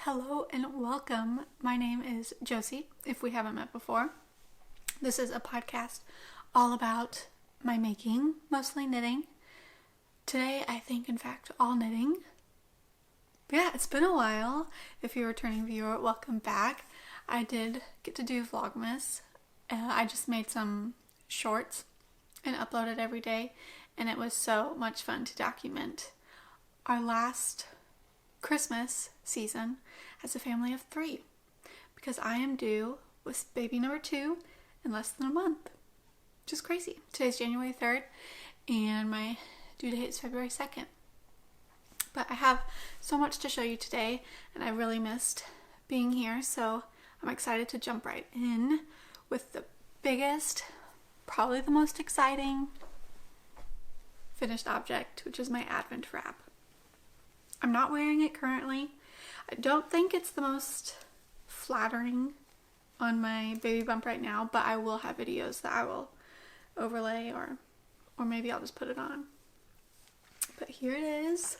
Hello and welcome. My name is Josie, if we haven't met before. This is a podcast all about my making, mostly knitting. Today, I think, in fact, all knitting. But yeah, it's been a while. If you're a returning viewer, welcome back. I did get to do Vlogmas. I just made some shorts and uploaded every day, and it was so much fun to document our last Christmas season as a family of 3, because I am due with baby number 2 in less than a month, which is crazy. Today's January 3rd and my due date is February 2nd. But I have so much to show you today, and I really missed being here, so I'm excited to jump right in with the biggest, probably the most exciting finished object, which is my Advent wrap. I'm not wearing it currently. I don't think it's the most flattering on my baby bump right now, but I will have videos that I will overlay, or maybe I'll just put it on. But here it is.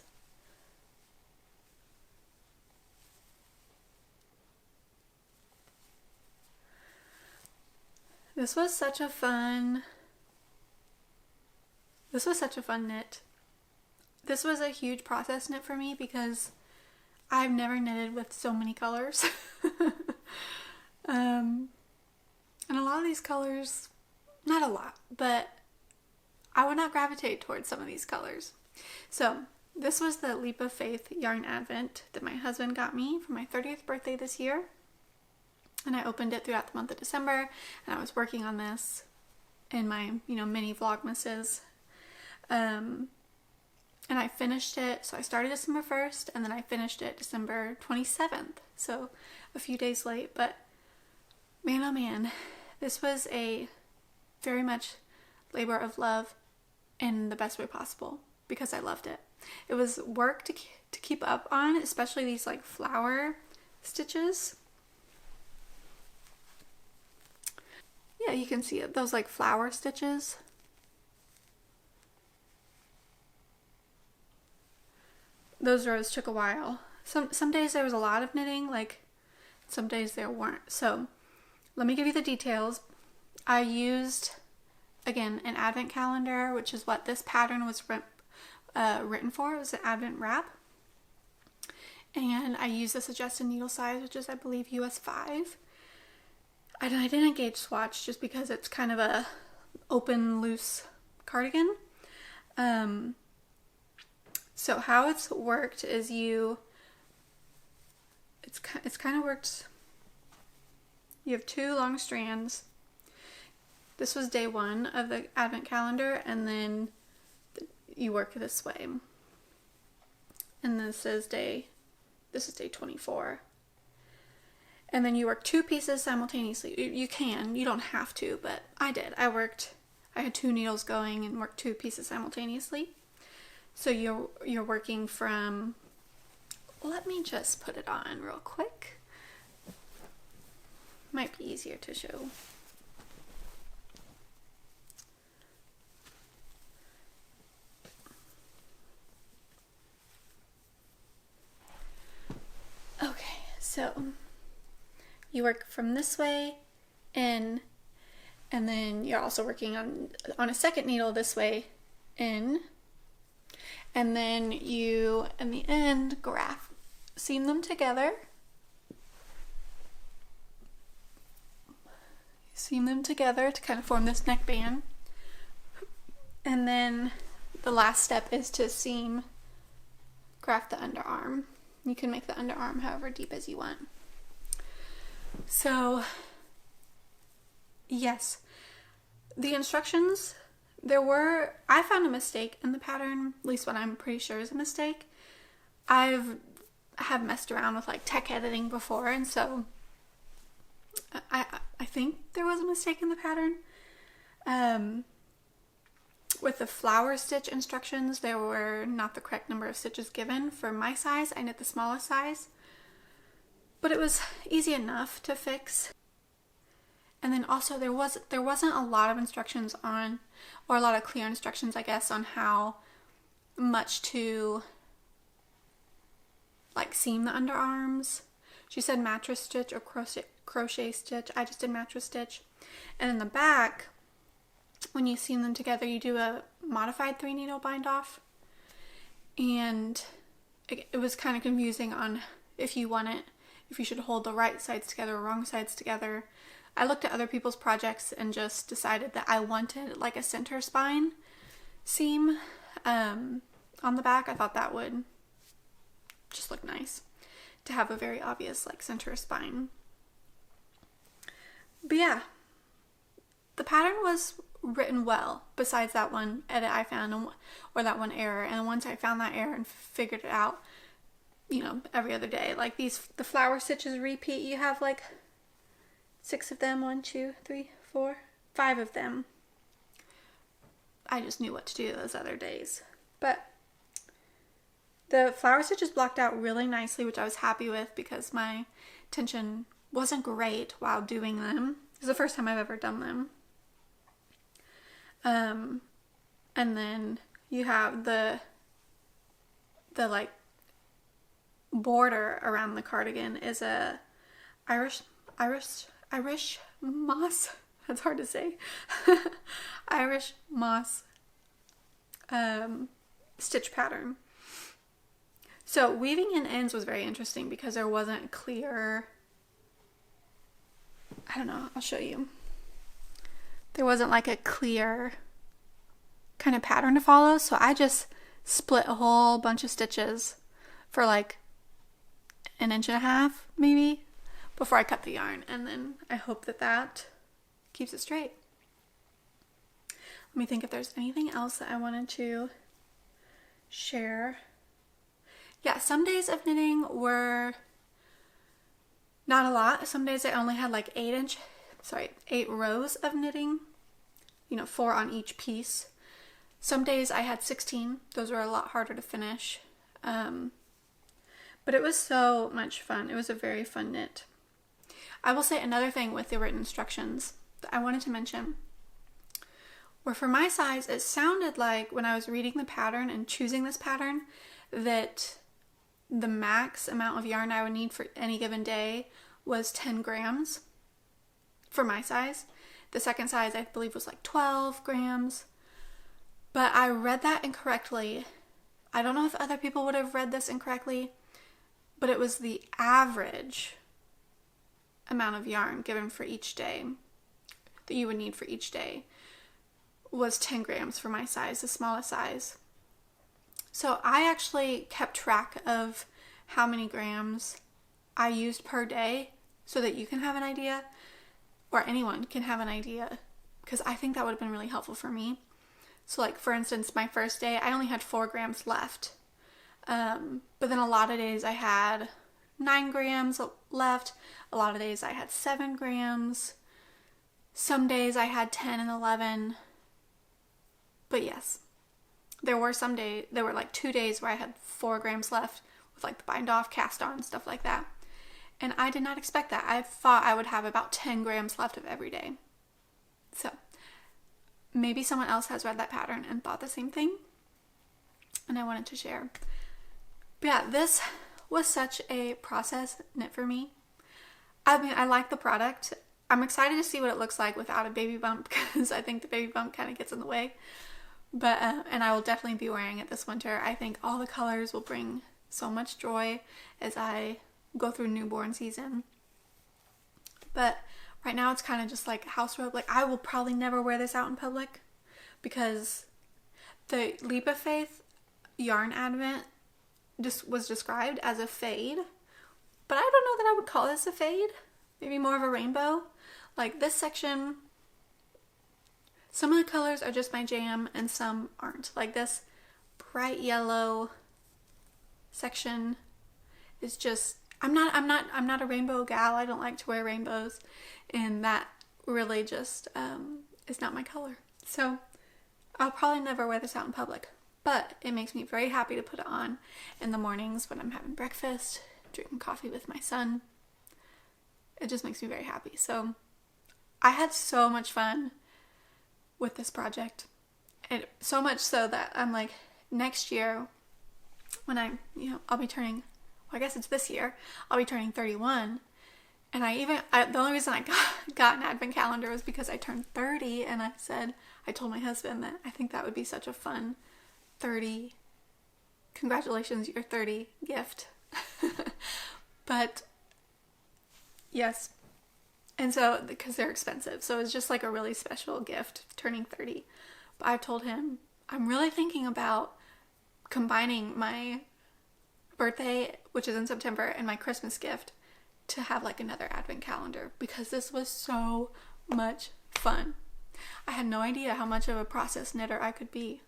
This was such a fun knit. This was a huge process knit for me because I've never knitted with so many colors. And a lot of these colors, not a lot, but I would not gravitate towards some of these colors. So this was the Leap of Faith Yarn Advent that my husband got me for my 30th birthday this year. And I opened it throughout the month of December, and I was working on this in my, mini Vlogmases. And I finished it, so I started December 1st, and then I finished it December 27th, so a few days late. But man, oh man, this was a very much labor of love in the best way possible, because I loved it. It was work to keep up on, especially these like flower stitches. Yeah, you can see it, those like flower stitches. Those rows took a while. Some days there was a lot of knitting, like some days there weren't. So let me give you the details. I used, again, an advent calendar, which is what this pattern was written for. It was an advent wrap. And I used the suggested needle size, which is, I believe, US 5. I didn't gauge swatch just because it's kind of a open, loose cardigan. So how it's worked is it's kind of worked, you have 2 long strands. This was day 1 of the advent calendar, and then you work this way. And this is day 24. And then you work 2 pieces simultaneously. You don't have to, but I did. I had 2 needles going and worked 2 pieces simultaneously. So you're working from, let me just put it on real quick. Might be easier to show. Okay, so you work from this way in, and then you're also working on a second needle this way in. And then you, in the end, seam them together. Seam them together to kind of form this neckband. And then the last step is to graft the underarm. You can make the underarm however deep as you want. So, yes, the instructions, I found a mistake in the pattern, at least what I'm pretty sure is a mistake. I have messed around with like tech editing before, and so I think there was a mistake in the pattern. With the flower stitch instructions, there were not the correct number of stitches given. For my size, I knit the smallest size, but it was easy enough to fix. And then also there wasn't a lot of instructions on, or a lot of clear instructions, I guess, on how much to like seam the underarms. She said mattress stitch or crochet stitch. I just did mattress stitch. And in the back, when you seam them together, you do a modified 3-needle bind off. And it was kind of confusing on if you should hold the right sides together or wrong sides together. I looked at other people's projects and just decided that I wanted like a center spine seam on the back. I thought that would just look nice to have a very obvious like center spine. But yeah, the pattern was written well, besides that one edit I found or that one error. And once I found that error and figured it out, every other day, like the flower stitches repeat, you have like 6 of them, 1, 2, 3, 4, 5 of them. I just knew what to do those other days. But the flower stitches blocked out really nicely, which I was happy with because my tension wasn't great while doing them. It was the first time I've ever done them. And then you have the like border around the cardigan is a Irish moss. That's hard to say. Irish moss stitch pattern. So weaving in ends was very interesting because there wasn't clear, I don't know, I'll show you. There wasn't like a clear kind of pattern to follow, so I just split a whole bunch of stitches for like 1.5 inches maybe before I cut the yarn, and then I hope that keeps it straight. Let me think if there's anything else that I wanted to share. Yeah, some days of knitting were not a lot. Some days I only had like 8 rows of knitting, 4 on each piece. Some days I had 16. Those were a lot harder to finish. But it was so much fun. It was a very fun knit. I will say another thing with the written instructions that I wanted to mention were for my size, it sounded like when I was reading the pattern and choosing this pattern that the max amount of yarn I would need for any given day was 10 grams for my size. The second size I believe was like 12 grams. But I read that incorrectly. I don't know if other people would have read this incorrectly, but it was the average amount of yarn given for each day that you would need for each day was 10 grams for my size, the smallest size. So I actually kept track of how many grams I used per day so that you can have an idea, or anyone can have an idea, because I think that would have been really helpful for me. So like for instance, my first day I only had 4 grams left, but then a lot of days I had 9 grams left, a lot of days I had 7 grams, some days I had 10 and 11, but yes, there were like 2 days where I had 4 grams left with like the bind off, cast on, stuff like that. And I did not expect that. I thought I would have about 10 grams left of every day. So maybe someone else has read that pattern and thought the same thing, and I wanted to share. But yeah, this was such a process knit for me. I mean, I like the product. I'm excited to see what it looks like without a baby bump, because I think the baby bump kind of gets in the way. But and I will definitely be wearing it this winter. I think all the colors will bring so much joy as I go through newborn season. But right now it's kind of just like house robe. Like I will probably never wear this out in public because the Leap of Faith yarn advent just was described as a fade, but I don't know that I would call this a fade. Maybe more of a rainbow. Like this section, some of the colors are just my jam and some aren't. Like this bright yellow section is just, I'm not a rainbow gal. I don't like to wear rainbows, and that really just is not my color. So I'll probably never wear this out in public, but it makes me very happy to put it on in the mornings when I'm having breakfast, drinking coffee with my son. It just makes me very happy. So I had so much fun with this project, and so much so that I'm like, next year when I'll be turning, I guess it's this year, I'll be turning 31. And the only reason I got an advent calendar was because I turned 30, and I told my husband that I think that would be such a fun 30, congratulations, you're 30 gift. But yes. And so, because they're expensive, so it's just like a really special gift, turning 30. But I've told him, I'm really thinking about combining my birthday, which is in September, and my Christmas gift to have like another advent calendar, because this was so much fun. I had no idea how much of a process knitter I could be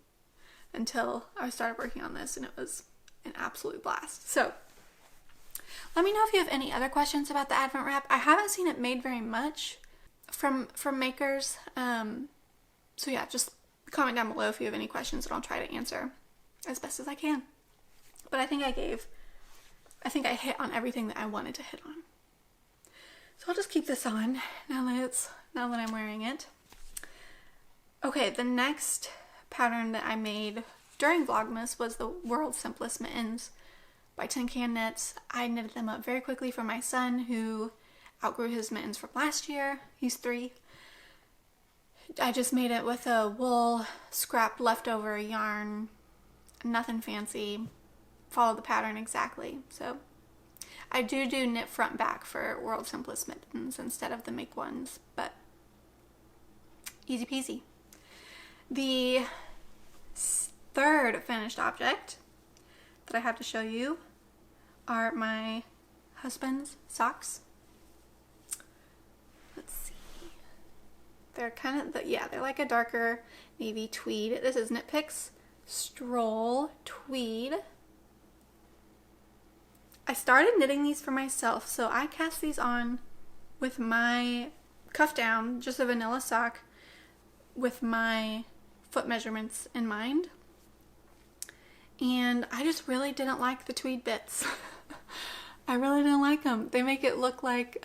until I started working on this, and it was an absolute blast. So let me know if you have any other questions about the advent wrap. I haven't seen it made very much from makers. So yeah, just comment down below if you have any questions, and I'll try to answer as best as I can. But I think I hit on everything that I wanted to hit on. So I'll just keep this on now that I'm wearing it. Okay, the next pattern that I made during Vlogmas was the World's Simplest Mittens by Tin Can Knits. I knitted them up very quickly for my son, who outgrew his mittens from last year. He's 3. I just made it with a wool scrap leftover yarn, nothing fancy. Follow the pattern exactly. So I do knit front back for World's Simplest Mittens instead of the make ones, but easy peasy. The third finished object that I have to show you are my husband's socks. Let's see. They're kind of, they're like a darker navy tweed. This is Knit Picks Stroll Tweed. I started knitting these for myself, so I cast these on with my cuff down, just a vanilla sock, with my foot measurements in mind. And I just really didn't like the tweed bits. I really didn't like them. They make it look like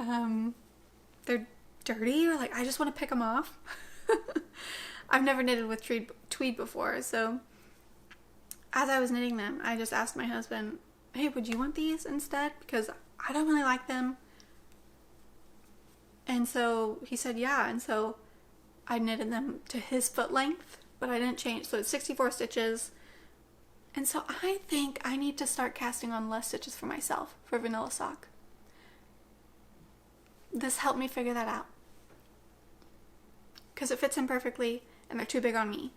they're dirty, or like I just want to pick them off. I've never knitted with tweed before, so as I was knitting them, I just asked my husband, hey, would you want these instead? Because I don't really like them. And so he said yeah, and so I knitted them to his foot length, but I didn't change. So it's 64 stitches. And so I think I need to start casting on less stitches for myself for vanilla sock. This helped me figure that out, because it fits in perfectly and they're too big on me.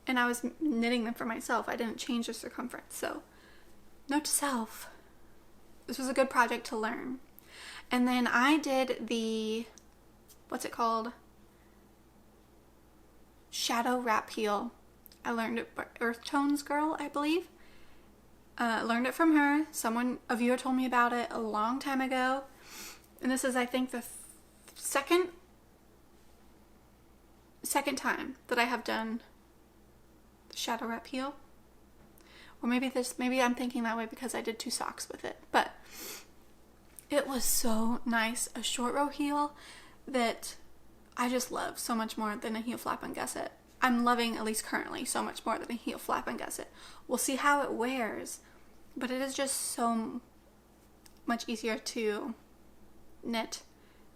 And I was knitting them for myself. I didn't change the circumference. So note to self, this was a good project to learn. And then I did the, what's it called? Shadow wrap heel. I learned it by Earth Tones Girl, I believe. Learned it from her. A viewer told me about it a long time ago. And this is, I think, the second time that I have done the shadow wrap heel. Or maybe I'm thinking that way because I did 2 socks with it. But it was so nice. A short row heel that I just love so much more than a heel flap and gusset. I'm loving, at least currently, so much more than a heel flap and gusset. We'll see how it wears, but it is just so much easier to knit.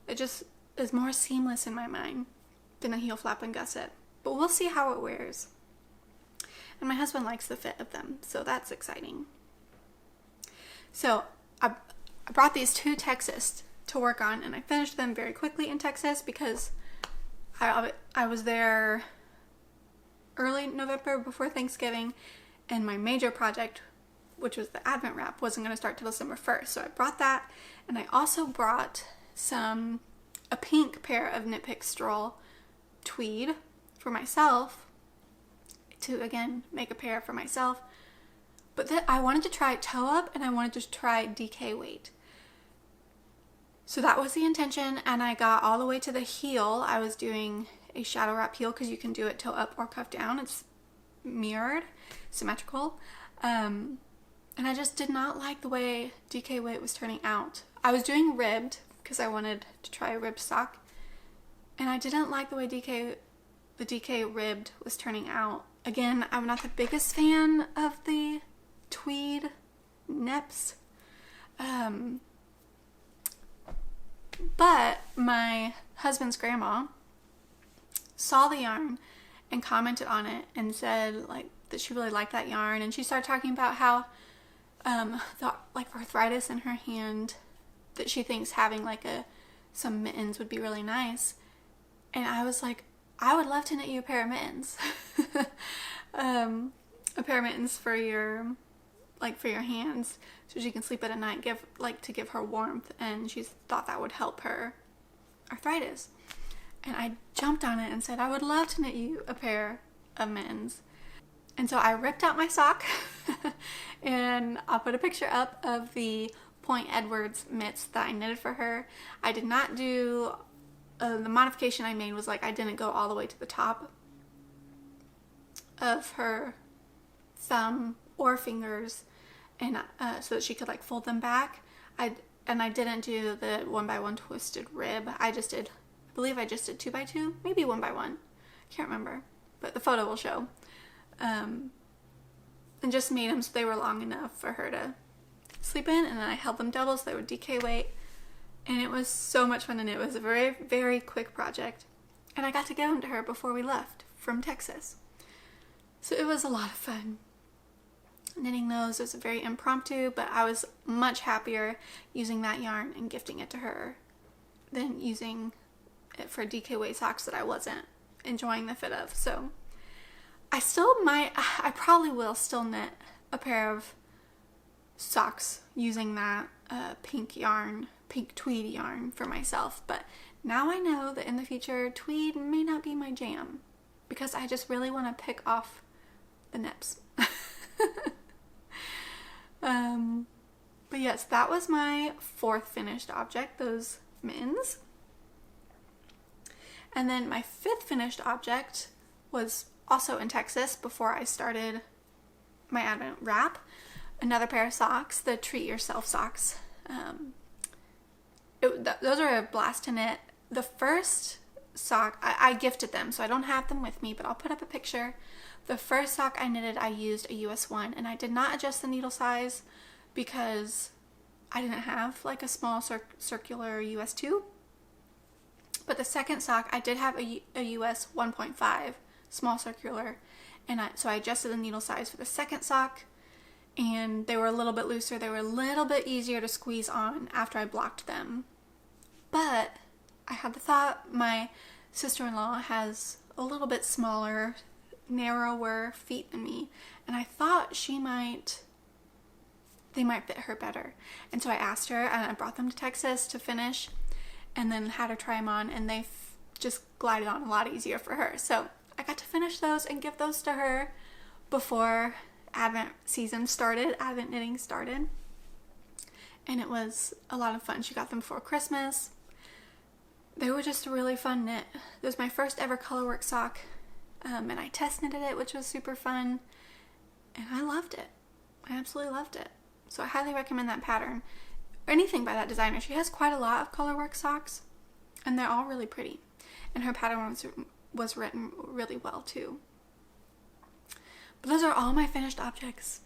It just is more seamless in my mind than a heel flap and gusset. But we'll see how it wears. And my husband likes the fit of them, so that's exciting. So I brought these to Texas to work on, and I finished them very quickly in Texas because I was there early November before Thanksgiving, and my major project, which was the Advent wrap, wasn't going to start till December 1st. So I brought that, and I also brought a pink pair of Knit Picks Stroll Tweed for myself to, again, make a pair for myself. But then I wanted to try toe up, and I wanted to try DK weight. So that was the intention, and I got all the way to the heel. I was doing a shadow wrap heel because you can do it toe up or cuff down. It's mirrored, symmetrical. And I just did not like the way DK weight was turning out. I was doing ribbed because I wanted to try a ribbed sock, and I didn't like the way the DK ribbed was turning out. Again, I'm not the biggest fan of the tweed nips. But my husband's grandma saw the yarn and commented on it and said like that she really liked that yarn, and she started talking about how the like arthritis in her hand, that she thinks having like some mittens would be really nice. And I was like, I would love to knit you a pair of mittens. A pair of mittens for your hands, so she can sleep at night, to give her warmth, and she thought that would help her arthritis. And I jumped on it and said, I would love to knit you a pair of mittens. And so I ripped out my sock and I'll put a picture up of the Point Edwards mitts that I knitted for her. I did not do, the modification I made was like I didn't go all the way to the top of her thumb or fingers, and so that she could like fold them back. I didn't do the 1x1 twisted rib. I believe I just did 2x2, maybe 1x1. Can't remember, but the photo will show. And just made them so they were long enough for her to sleep in, and then I held them double so they would DK weight. And it was so much fun to knit. It was a very, very quick project, and I got to give them to her before we left from Texas. So it was a lot of fun knitting those. It was very impromptu, but I was much happier using that yarn and gifting it to her than using it for DK weight socks that I wasn't enjoying the fit of. So I probably will still knit a pair of socks using that pink tweed yarn for myself. But now I know that in the future, tweed may not be my jam, because I just really want to pick off the nips. But yes, that was my fourth finished object, those mittens. And then my fifth finished object was also in Texas before I started my Advent wrap. Another pair of socks, the Treat Yourself socks. Those are a blast to knit. The first sock, I gifted them, so I don't have them with me, but I'll put up a picture. The first sock I knitted, I used a US 1, and I did not adjust the needle size because I didn't have like a small circular US 2. But the second sock, I did have a US 1.5 small circular, and so I adjusted the needle size for the second sock, and they were a little bit looser. They were a little bit easier to squeeze on after I blocked them. But I had the thought, my sister-in-law has a little bit smaller, narrower feet than me, and I thought they might fit her better. And so I asked her, and I brought them to Texas to finish, and then had her try them on, and they just glided on a lot easier for her. So I got to finish those and give those to her before Advent knitting started. And it was a lot of fun. She got them for Christmas. They were just a really fun knit. It was my first ever colorwork sock, and I test knitted it, which was super fun, and I loved it. I absolutely loved it. So I highly recommend that pattern, or anything by that designer. She has quite a lot of colorwork socks, and they're all really pretty, and her pattern was written really well too. But those are all my finished objects.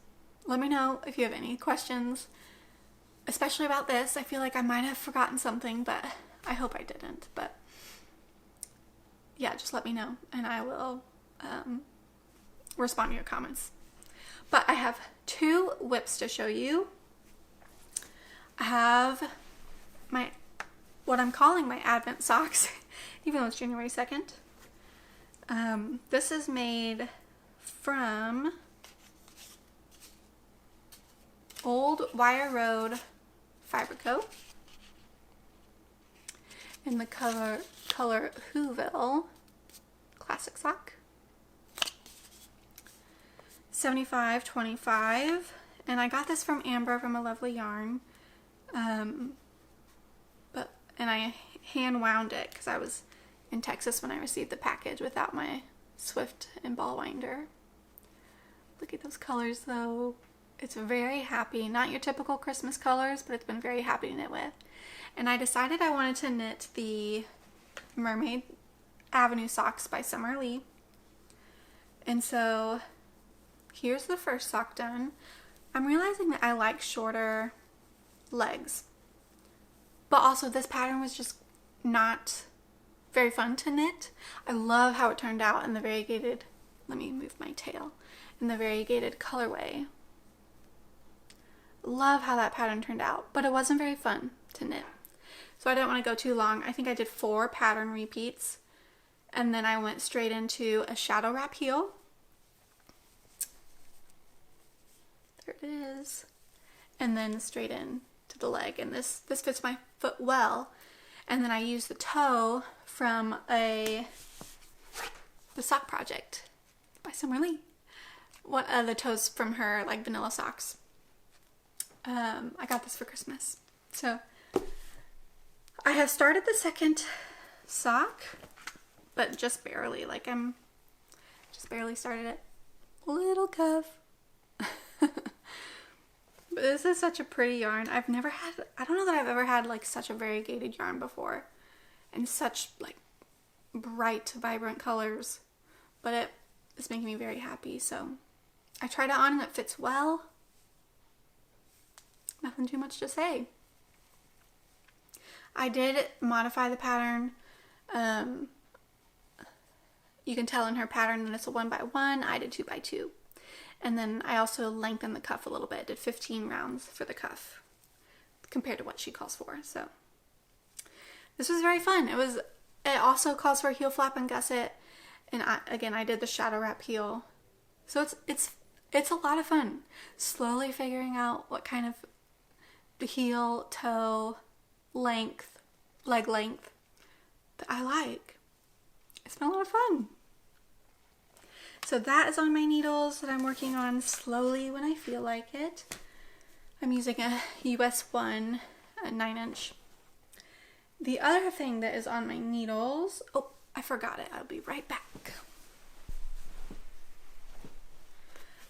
Let me know if you have any questions, especially about this. I feel like I might have forgotten something, but I hope I didn't. But yeah, just let me know, and I will respond to your comments. But I have 2 whips to show you. I have what I'm calling my Advent socks, even though it's January 2nd. This is made from Old Wire Road Fiberco in the color Whoville Classic Sock. 75.25, and I got this from Amber from A Lovely Yarn, and I hand wound it because I was in Texas when I received the package without my Swift and ball winder. Look at those colors though. It's very happy, not your typical Christmas colors, but it's been very happy to knit with. And I decided I wanted to knit the Mermaid Avenue socks by Summer Lee, and so here's the first sock done. I'm realizing that I like shorter legs. But also this pattern was just not very fun to knit. I love how it turned out in the variegated, let me move my tail, in the variegated colorway. Love how that pattern turned out, but it wasn't very fun to knit. So I didn't want to go too long. I think I did 4 pattern repeats, and then I went straight into a shadow wrap heel. There it is. And then straight in to the leg, and this fits my foot well. And then I used the toe from the sock project by Summer Lee. One of the toes from her like vanilla socks. I got this for Christmas. So I have started the second sock, but just barely. Like I'm just barely started it. Little cuff. But this is such a pretty yarn. I don't know that I've ever had like such a variegated yarn before, and such like bright, vibrant colors, but it is making me very happy. So I tried it on and it fits well. Nothing too much to say. I did modify the pattern. You can tell in her pattern that it's a 1x1. I did 2x2. And then I also lengthened the cuff a little bit. Did 15 rounds for the cuff compared to what she calls for. So this was very fun. It also calls for a heel flap and gusset. And I did the shadow wrap heel. So it's a lot of fun. Slowly figuring out what kind of the heel, toe, length, leg length that I like. It's been a lot of fun. So that is on my needles that I'm working on slowly when I feel like it. I'm using a US 1, a 9-inch. The other thing that is on my needles, oh, I forgot it. I'll be right back.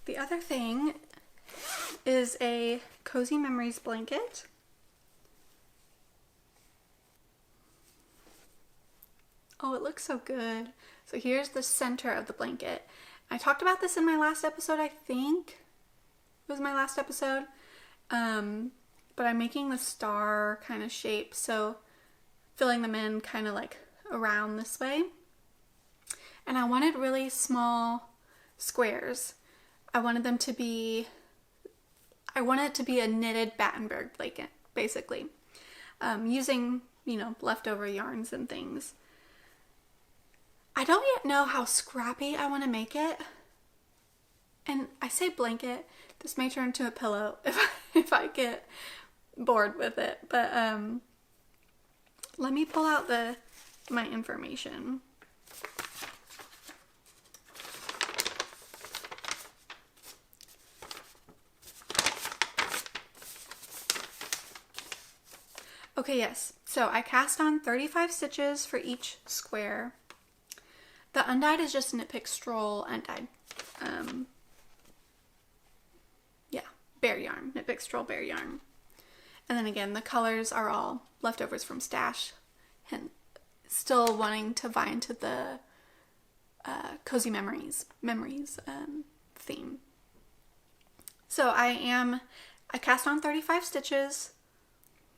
The other thing is a Cozy Memories blanket. Oh, it looks so good. So here's the center of the blanket. I talked about this in my last episode, I think. It was my last episode. But I'm making the star kind of shape, so filling them in kind of like around this way. And I wanted really small squares. I wanted it to be a knitted Battenberg blanket, basically. Using, leftover yarns and things. I don't yet know how scrappy I want to make it. And I say blanket, this may turn into a pillow if I get bored with it. But let me pull out my information. Okay, yes. So I cast on 35 stitches for each square. The undyed is just Knit Pick Stroll undyed. Bare yarn. Knit Pick Stroll bare yarn. And then again, the colors are all leftovers from stash. And still wanting to vie into the Cozy Memories theme. So I cast on 35 stitches.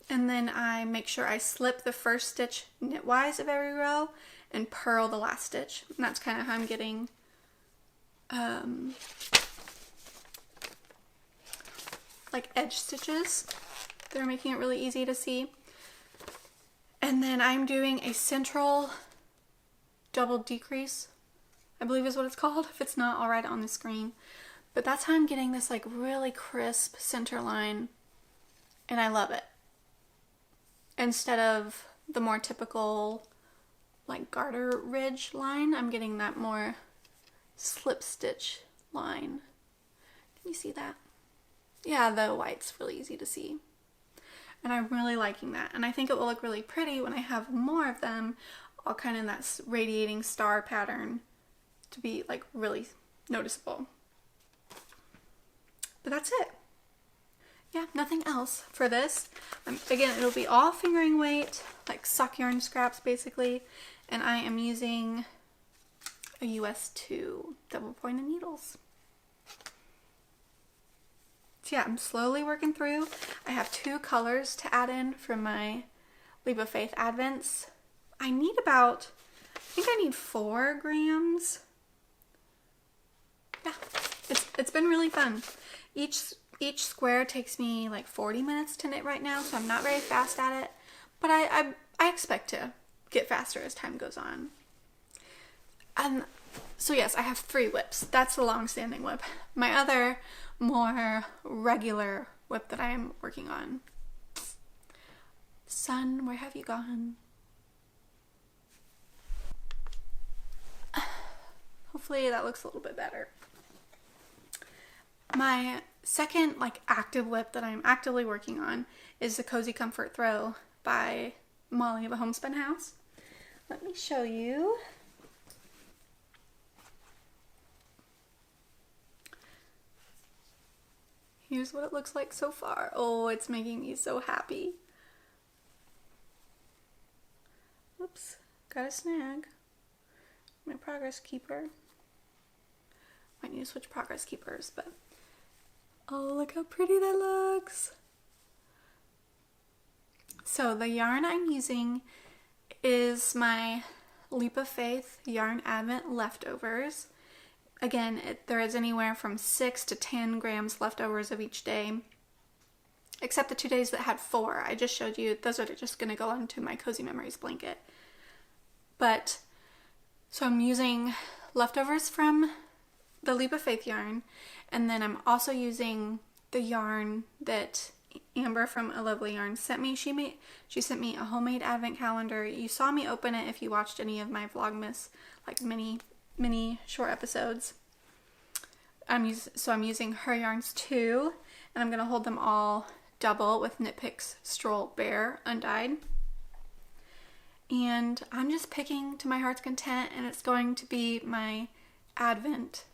And then I make sure I slip the first stitch knitwise of every row and purl the last stitch. And that's kind of how I'm getting like edge stitches. They're making it really easy to see. And then I'm doing a central double decrease, I believe is what it's called. If it's not, I'll write it on the screen. But that's how I'm getting this like really crisp center line. And I love it. Instead of the more typical like garter ridge line, I'm getting that more slip stitch line. Can you see that? Yeah, the white's really easy to see. And I'm really liking that. And I think it will look really pretty when I have more of them, all kind of in that radiating star pattern to be like really noticeable. But that's it. Yeah, nothing else for this. Again, it'll be all fingering weight, like sock yarn scraps basically. And I am using a US 2 double pointed needles. So yeah, I'm slowly working through. I have 2 colors to add in for my Leap of Faith Advents. I need about, I think I need 4 grams. Yeah, it's been really fun. Each square takes me like 40 minutes to knit right now, so I'm not very fast at it, but I expect to get faster as time goes on. So yes, I have 3 whips. That's the long-standing whip. My other, more regular whip that I'm working on. Sun, where have you gone? Hopefully that looks a little bit better. My second active whip that I'm actively working on is the Cozy Comfort Throw by Molly of a Homespun House. Let me show you. Here's what it looks like so far. Oh, it's making me so happy. Oops, got a snag. My progress keeper. Might need to switch progress keepers, but oh, look how pretty that looks. So the yarn I'm using is my Leap of Faith Yarn Advent Leftovers. Again, there is anywhere from 6 to 10 grams leftovers of each day, except the 2 days that had 4. I just showed you, those are just going to go onto my Cozy Memories blanket. But, so I'm using leftovers from the Leap of Faith yarn, and then I'm also using the yarn that Amber from A Lovely Yarn sent me. She sent me a homemade advent calendar. You saw me open it if you watched any of my Vlogmas, mini short episodes. So I'm using her yarns too, and I'm going to hold them all double with Knit Picks Stroll Bear undyed. And I'm just picking to my heart's content, and it's going to be my Advent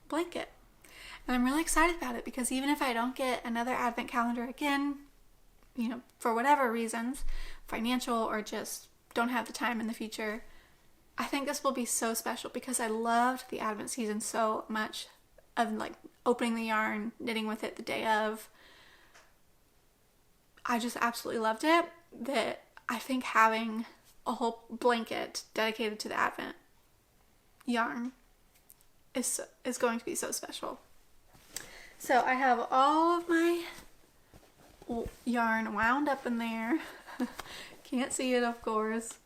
blanket. And I'm really excited about it because even if I don't get another Advent calendar again, for whatever reasons, financial or just don't have the time in the future, I think this will be so special because I loved the Advent season so much, of opening the yarn, knitting with it the day of. I just absolutely loved it, that I think having a whole blanket dedicated to the Advent yarn is going to be so special. So I have all of my yarn wound up in there. Can't see it, of course.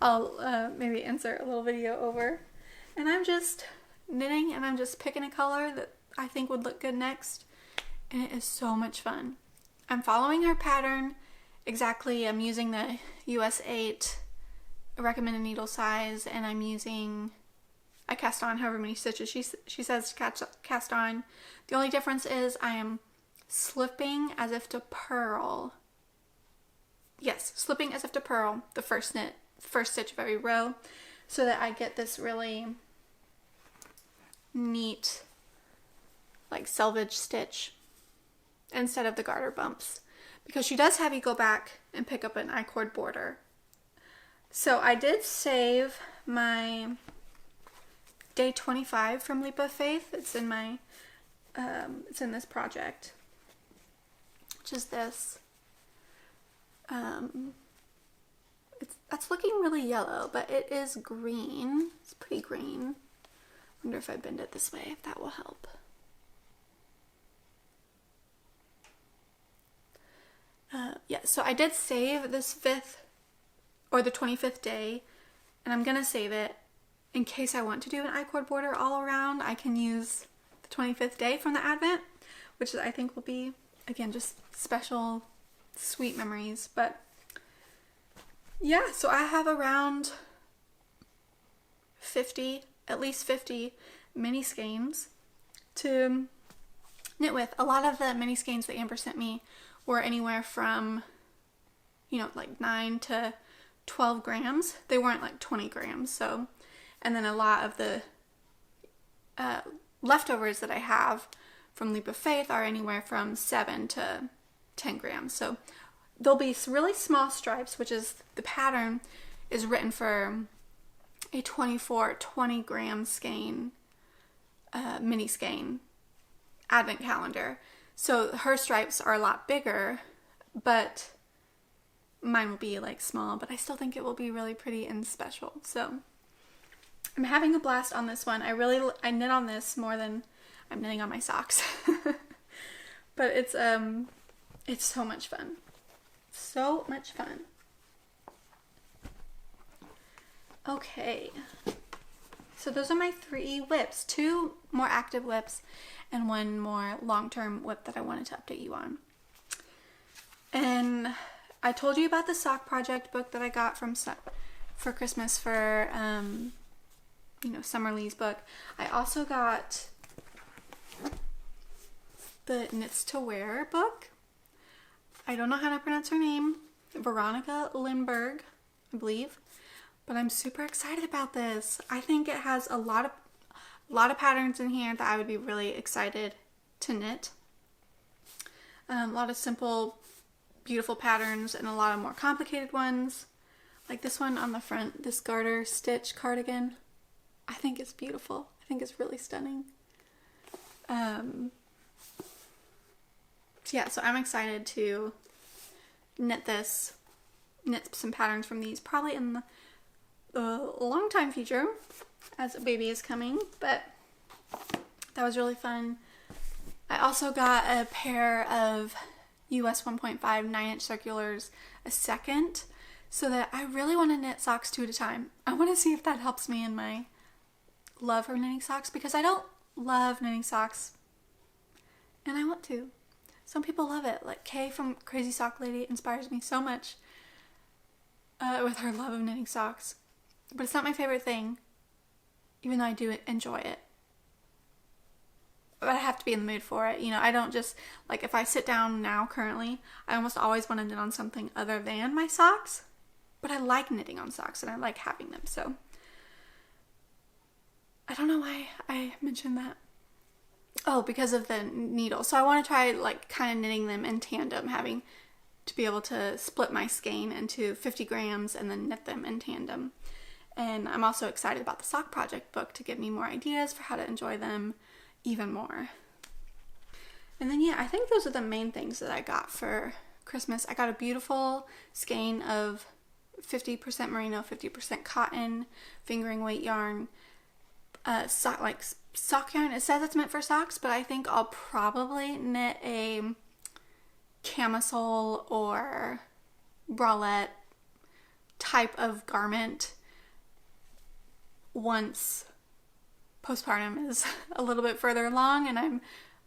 I'll maybe insert a little video over. And I'm just knitting, and I'm just picking a color that I think would look good next. And it is so much fun. I'm following her pattern exactly. I'm using the US 8 recommended needle size, and I cast on however many stitches she says to cast on. The only difference is I am slipping as if to purl. Yes, slipping as if to purl the first stitch of every row, so that I get this really neat selvage stitch instead of the garter bumps, because she does have you go back and pick up an I-cord border. So I did save my day 25 from Leap of Faith. It's in my it's in this project, which is this. That's looking really yellow, but it is green. It's pretty green. Wonder if I bend it this way, if that will help. Yeah, so I did save this 5th or the 25th day, and I'm gonna save it in case I want to do an I-cord border all around. I can use the 25th day from the Advent, which I think will be, again, just special, sweet memories. But yeah, so I have around 50, at least 50 mini skeins to knit with. A lot of the mini skeins that Amber sent me were anywhere from, 9 to 12 grams. They weren't 20 grams. So, and then a lot of the leftovers that I have from Leap of Faith are anywhere from 7 to 10 grams. So there'll be really small stripes, which is the pattern is written for a 20 gram skein, mini skein advent calendar. So her stripes are a lot bigger, but mine will be like small, but I still think it will be really pretty and special. So I'm having a blast on this one. I knit on this more than I'm knitting on my socks. But it's so much fun. So much fun. Okay. So those are my 3 whips. 2 more active whips and 1 more long-term whip that I wanted to update you on. And I told you about the sock project book that I got for Christmas for Summer Lee's book. I also got the Knits to Wear book. I don't know how to pronounce her name. Veronica Lindberg, I believe. But I'm super excited about this. I think it has a lot of patterns in here that I would be really excited to knit. A lot of simple, beautiful patterns and a lot of more complicated ones. Like this one on the front, this garter stitch cardigan. I think it's beautiful. I think it's really stunning. Yeah, so I'm excited to knit some patterns from these, probably in the long time future as a baby is coming, but that was really fun. I also got a pair of US 1.5 9-inch circulars, a second, so that I really want to knit socks 2 at a time. I want to see if that helps me in my love for knitting socks, because I don't love knitting socks, and I want to. Some people love it. Like Kay from Crazy Sock Lady inspires me so much with her love of knitting socks. But it's not my favorite thing, even though I do enjoy it. But I have to be in the mood for it. I don't just, like if I sit down now currently, I almost always want to knit on something other than my socks. But I like knitting on socks and I like having them. So I don't know why I mentioned that. Oh, because of the needle. So I want to try like kind of knitting them in tandem, having to be able to split my skein into 50 grams and then knit them in tandem. And I'm also excited about the sock project book to give me more ideas for how to enjoy them even more. And then I think those are the main things that I got for Christmas. I got a beautiful skein of 50% merino, 50% cotton, fingering weight yarn, sock yarn. It says it's meant for socks, but I think I'll probably knit a camisole or bralette type of garment once postpartum is a little bit further along and I'm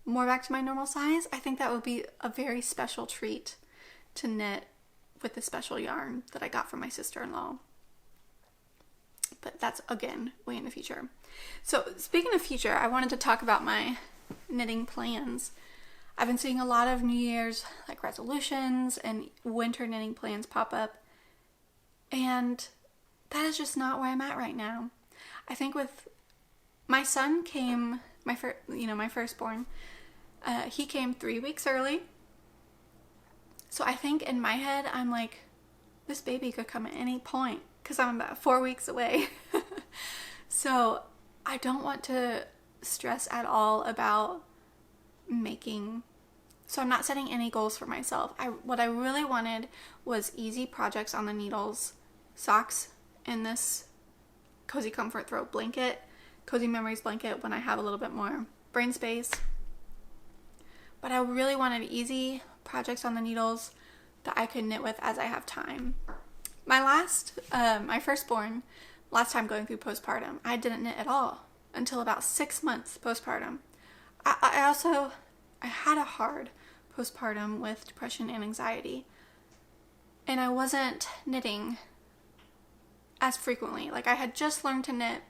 more back to my normal size. I think that would be a very special treat to knit with the special yarn that I got from my sister-in-law. But that's, again, way in the future. So speaking of future, I wanted to talk about my knitting plans. I've been seeing a lot of New Year's like resolutions and winter knitting plans pop up. And that is just not where I'm at right now. I think with my son came, my firstborn, he came 3 weeks early. So I think in my head, I'm like, this baby could come at any point because I'm about 4 weeks away. So I don't want to stress at all about making, so I'm not setting any goals for myself. What I really wanted was easy projects on the needles, socks in this Cozy Comfort Throw blanket, Cozy Memories blanket when I have a little bit more brain space. But I really wanted easy projects on the needles that I could knit with as I have time. My firstborn, last time going through postpartum, I didn't knit at all until about 6 months postpartum. I had a hard postpartum with depression and anxiety, and I wasn't knitting as frequently. Like I had just learned to knit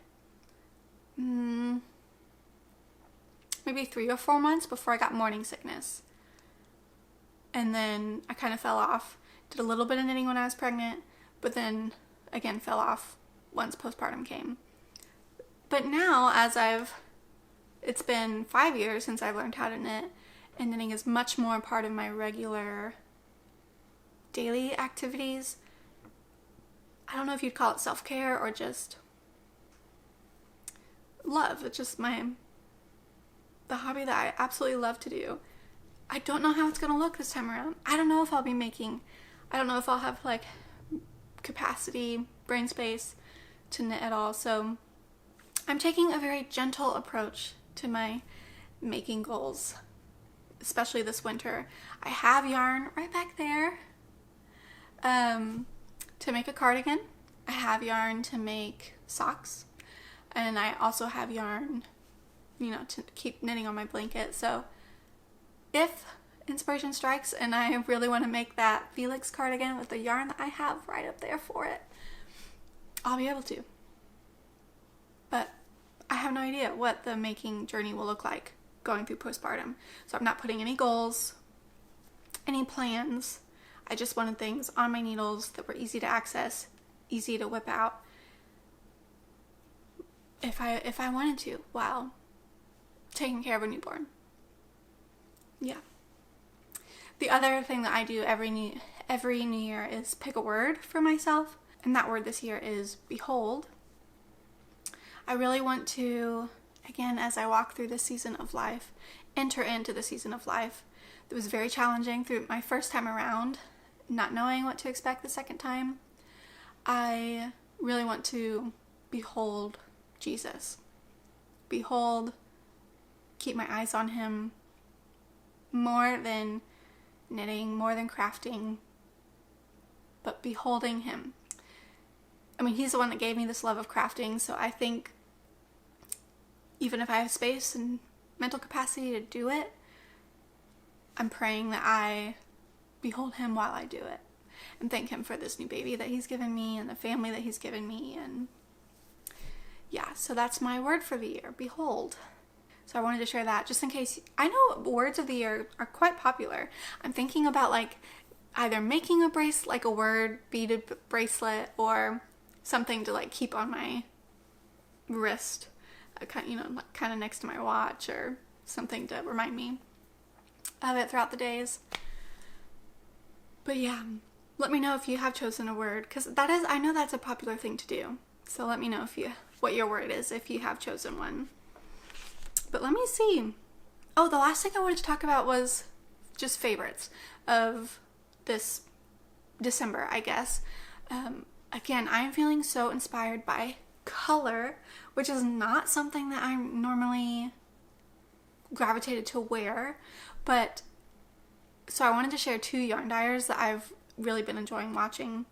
maybe 3 or 4 months before I got morning sickness. And then I kind of fell off. Did a little bit of knitting when I was pregnant, but then again fell off once postpartum came. But now, it's been 5 years since I've learned how to knit, and knitting is much more part of my regular daily activities. I don't know if you'd call it self-care or just love. It's just the hobby that I absolutely love to do. I don't know how it's going to look this time around. I don't know if I'll be making, I don't know if I'll have like capacity, brain space to knit at all. So I'm taking a very gentle approach to my making goals, especially this winter. I have yarn right back there to make a cardigan. I have yarn to make socks, and I also have yarn, to keep knitting on my blanket. So if inspiration strikes and I really want to make that Felix cardigan with the yarn that I have right up there for it, I'll be able to. But I have no idea what the making journey will look like going through postpartum. So I'm not putting any goals, any plans. I just wanted things on my needles that were easy to access, easy to whip out if I wanted to while taking care of a newborn. Yeah. The other thing that I do every new year is pick a word for myself, and that word this year is behold. I really want to, again, as I walk through this season of life, enter into the season of life. It was very challenging through my first time around, not knowing what to expect the second time. I really want to behold Jesus. Behold, keep my eyes on him more than knitting, more than crafting, but beholding him. I mean, he's the one that gave me this love of crafting, so I think even if I have space and mental capacity to do it, I'm praying that I behold him while I do it and thank him for this new baby that he's given me and the family that he's given me. And yeah, so that's my word for the year, behold. So I wanted to share that just in case. I know words of the year are quite popular. I'm thinking about like either making a bracelet, like a word beaded bracelet, or something to like keep on my wrist, kind of next to my watch, or something to remind me of it throughout the days. But yeah, let me know if you have chosen a word, because I know that's a popular thing to do. So let me know what your word is if you have chosen one. But let me see. Oh, the last thing I wanted to talk about was just favorites of this December, I guess. Again, I'm feeling so inspired by color, which is not something that I'm normally gravitated to wear. But so I wanted to share 2 yarn dyers that I've really been enjoying watching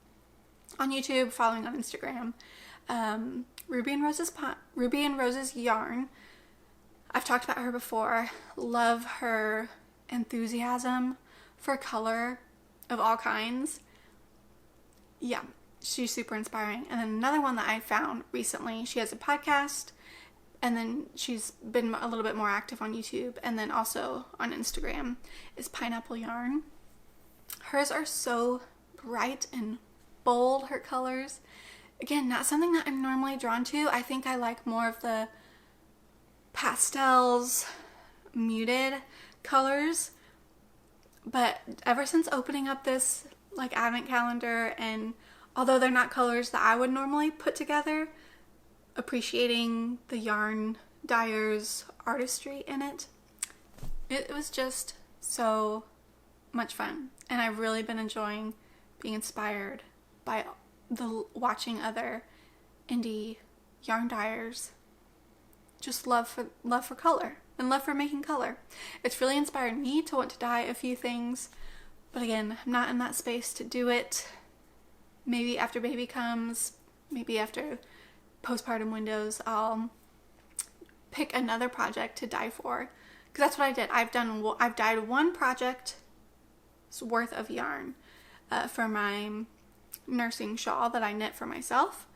on YouTube, following on Instagram. Ruby and Rose's yarn. I've talked about her before. Love her enthusiasm for color of all kinds. Yeah, she's super inspiring. And then another one that I found recently, she has a podcast, and then she's been a little bit more active on YouTube, and then also on Instagram, is Pineapple Yarn. Hers are so bright and bold, her colors. Again, not something that I'm normally drawn to. I think I like more of the pastels, muted colors. But ever since opening up this like advent calendar, and although they're not colors that I would normally put together, appreciating the yarn dyer's artistry in it, it was just so much fun. And I've really been enjoying being inspired by watching other indie yarn dyers just love for color and love for making color. It's really inspired me to want to dye a few things, but again, I'm not in that space to do it. Maybe after baby comes, maybe after postpartum windows, I'll pick another project to dye for, because that's what I did. I've dyed one project's worth of yarn for my nursing shawl that I knit for myself.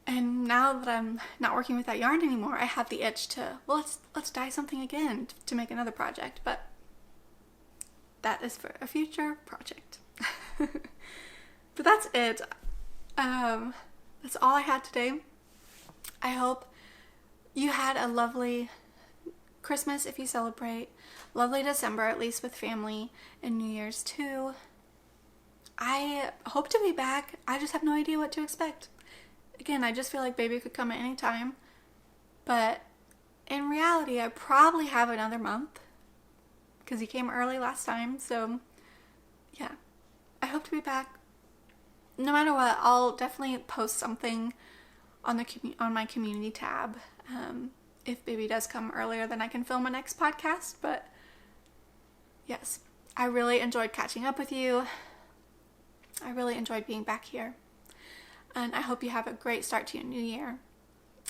And now that I'm not working with that yarn anymore, I have the itch to, well, let's dye something again to make another project. But that is for a future project. But that's it. That's all I had today. I hope you had a lovely Christmas if you celebrate, lovely December, at least with family, and New Year's too. I hope to be back. I just have no idea what to expect. Again, I just feel like baby could come at any time, but in reality, I probably have another month because he came early last time. So yeah, I hope to be back. No matter what, I'll definitely post something on my community tab. If baby does come earlier, then I can film a next podcast. But yes, I really enjoyed catching up with you. I really enjoyed being back here. And I hope you have a great start to your new year.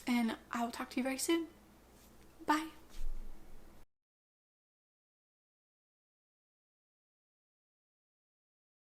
And I will talk to you very soon. Bye.